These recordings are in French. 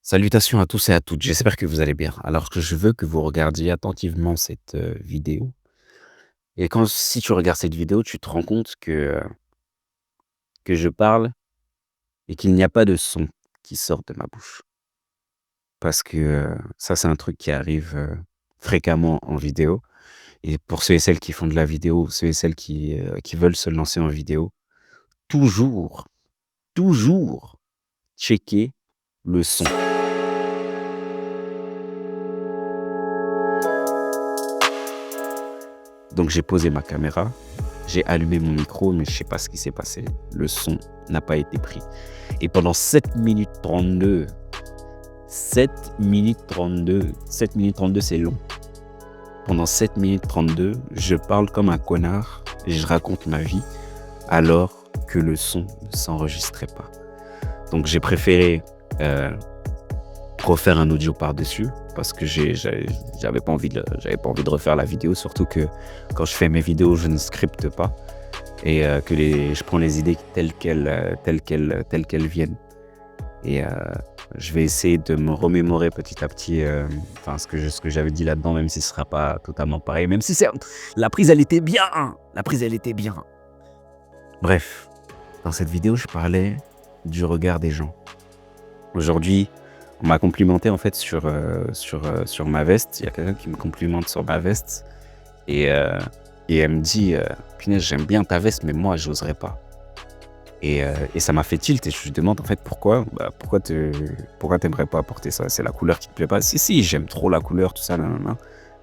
Salutations à tous et à toutes, j'espère que vous allez bien. Alors que je veux que vous regardiez attentivement cette vidéo. Et si tu regardes cette vidéo, tu te rends compte que je parle et qu'il n'y a pas de son qui sort de ma bouche. Parce que ça, c'est un truc qui arrive fréquemment en vidéo. Et pour ceux et celles qui font de la vidéo, ceux et celles qui veulent se lancer en vidéo, toujours, toujours checker le son. Donc j'ai posé ma caméra, j'ai allumé mon micro, mais je sais pas ce qui s'est passé. Le son n'a pas été pris. Et pendant 7 minutes 32, 7 minutes 32, 7 minutes 32 c'est long. Pendant 7 minutes 32, je parle comme un connard et je raconte ma vie alors que le son ne s'enregistrait pas. Donc j'ai préféré refaire un audio par-dessus parce que j'avais pas envie de refaire la vidéo, surtout que quand je fais mes vidéos, je ne scripte pas et je prends les idées telles qu'elles viennent. Et je vais essayer de me remémorer petit à petit ce que j'avais dit là-dedans, même si ce sera pas totalement pareil, même si la prise, elle était bien. La prise, elle était bien. Bref, dans cette vidéo, je parlais du regard des gens. Aujourd'hui, on m'a complimenté en fait sur ma veste. Il y a quelqu'un qui me complimente sur ma veste et elle me dit punaise, j'aime bien ta veste, mais moi, j'oserais pas. Et ça m'a fait tilt et je lui demande en fait pourquoi. Pourquoi t'aimerais pas porter ça? C'est la couleur qui te plaît pas? Si, j'aime trop la couleur, tout ça, nanana,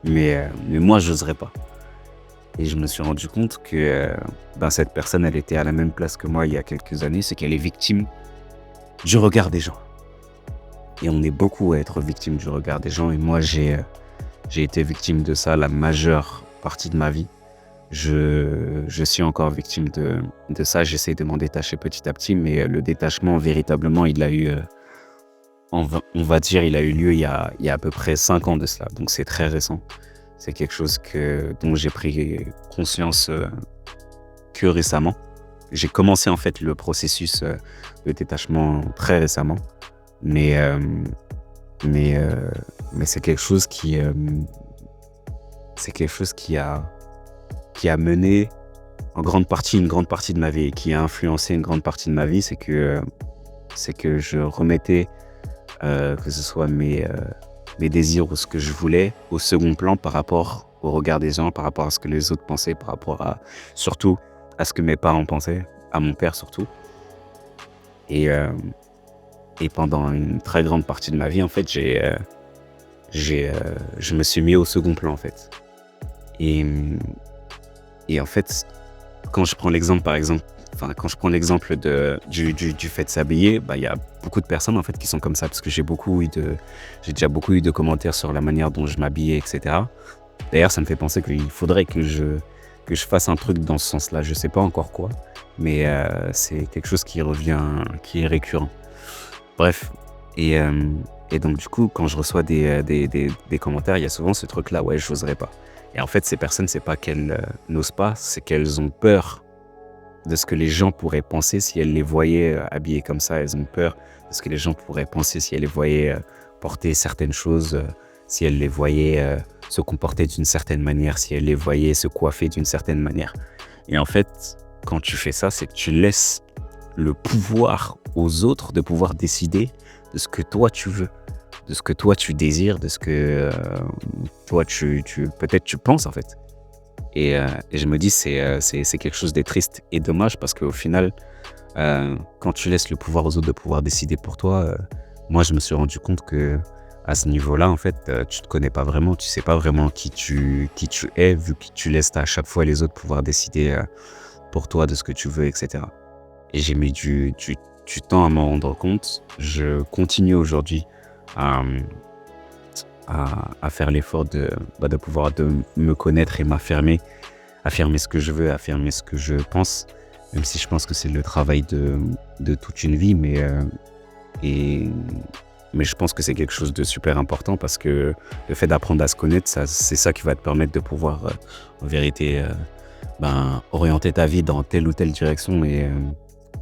mais moi, j'oserais pas. Et je me suis rendu compte que cette personne, elle était à la même place que moi il y a quelques années, c'est qu'elle est victime du regard des gens. Et on est beaucoup à être victime du regard des gens. Et moi, j'ai été victime de ça la majeure partie de ma vie. Je suis encore victime de ça. J'essaie de m'en détacher petit à petit, mais le détachement, véritablement, il a eu, on va dire, il a eu lieu il y a à peu près 5 ans de cela. Donc, c'est très récent. C'est quelque chose dont j'ai pris conscience que récemment. J'ai commencé en fait le processus de détachement très récemment. Mais c'est quelque chose qui a mené une grande partie de ma vie et qui a influencé une grande partie de ma vie, c'est que je remettais que ce soit mes désirs ou ce que je voulais au second plan par rapport au regard des gens, par rapport à ce que les autres pensaient, par rapport surtout à ce que mes parents pensaient, à mon père surtout. Et pendant une très grande partie de ma vie, en fait, je me suis mis au second plan, en fait. Et en fait, quand je prends l'exemple, du fait de s'habiller, il y a beaucoup de personnes, en fait, qui sont comme ça, parce que j'ai déjà beaucoup eu de commentaires sur la manière dont je m'habillais, etc. D'ailleurs, ça me fait penser qu'il faudrait que je fasse un truc dans ce sens-là. Je sais pas encore quoi, mais c'est quelque chose qui revient, qui est récurrent. Bref, et donc du coup, quand je reçois des commentaires, il y a souvent ce truc-là, ouais, j'oserais pas. Et en fait, ces personnes, c'est pas qu'elles n'osent pas, c'est qu'elles ont peur de ce que les gens pourraient penser si elles les voyaient habillées comme ça. Elles ont peur de ce que les gens pourraient penser si elles les voyaient porter certaines choses, si elles les voyaient se comporter d'une certaine manière, si elles les voyaient se coiffer d'une certaine manière. Et en fait, quand tu fais ça, c'est que tu laisses le pouvoir aux autres de pouvoir décider de ce que toi tu veux, de ce que toi tu désires, de ce que toi peut-être tu penses en fait. Et je me dis c'est quelque chose de triste et dommage parce qu'au final, quand tu laisses le pouvoir aux autres de pouvoir décider pour toi, moi je me suis rendu compte que à ce niveau-là, en fait, tu te connais pas vraiment, tu sais pas vraiment qui tu es, vu que tu laisses à chaque fois les autres pouvoir décider pour toi de ce que tu veux, etc. Et j'ai mis du temps à m'en rendre compte. Je continue aujourd'hui à faire l'effort de pouvoir de me connaître et m'affirmer, affirmer ce que je veux, affirmer ce que je pense, même si je pense que c'est le travail de toute une vie, mais je pense que c'est quelque chose de super important parce que le fait d'apprendre à se connaître, c'est ça qui va te permettre de pouvoir, en vérité, orienter ta vie dans telle ou telle direction et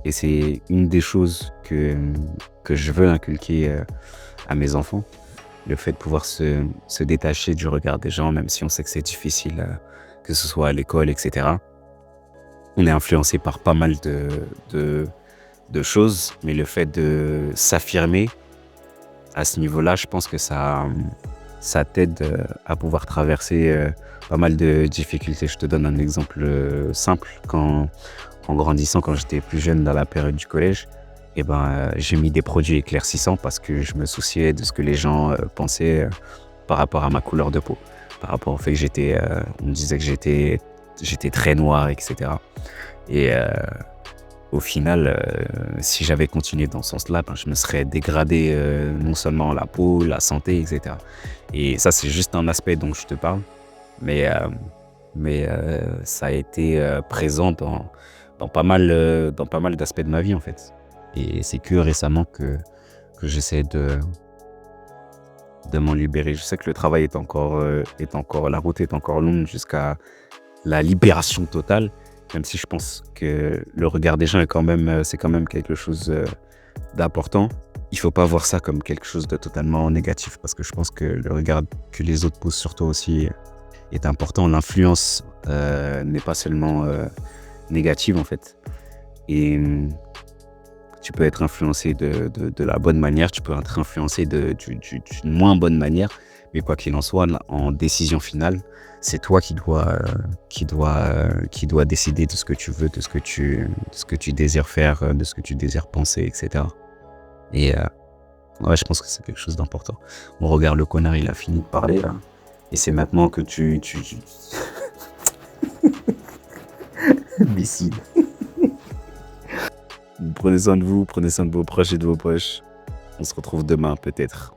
Et c'est une des choses que je veux inculquer à mes enfants. Le fait de pouvoir se détacher du regard des gens, même si on sait que c'est difficile, que ce soit à l'école, etc. On est influencé par pas mal de, de choses, mais le fait de s'affirmer à ce niveau-là, je pense que ça t'aide à pouvoir traverser pas mal de difficultés. Je te donne un exemple simple. En grandissant, quand j'étais plus jeune dans la période du collège, j'ai mis des produits éclaircissants parce que je me souciais de ce que les gens pensaient par rapport à ma couleur de peau, par rapport au fait que on me disait que j'étais très noir, etc. Et au final, si j'avais continué dans ce sens-là, je me serais dégradé non seulement la peau, la santé, etc. Et ça, c'est juste un aspect dont je te parle, mais, euh, mais ça a été présent dans pas mal d'aspects de ma vie, en fait. Et c'est que récemment que j'essaie de m'en libérer. Je sais que le travail la route est encore longue jusqu'à la libération totale, même si je pense que le regard des gens c'est quand même quelque chose d'important. Il faut pas voir ça comme quelque chose de totalement négatif, parce que je pense que le regard que les autres posent sur toi aussi est important. L'influence n'est pas seulement négative, en fait. Et tu peux être influencé de la bonne manière, tu peux être influencé d'une moins bonne manière, mais quoi qu'il en soit, en décision finale, c'est toi qui doit décider de ce que tu veux, de ce que tu désires faire, de ce que tu désires penser, etc. Et ouais, je pense que c'est quelque chose d'important. Bon, regarde, le connard, il a fini de parler, là. Et c'est maintenant que Imbécile. Prenez soin de vous, prenez soin de vos proches et de vos proches. On se retrouve demain, peut-être.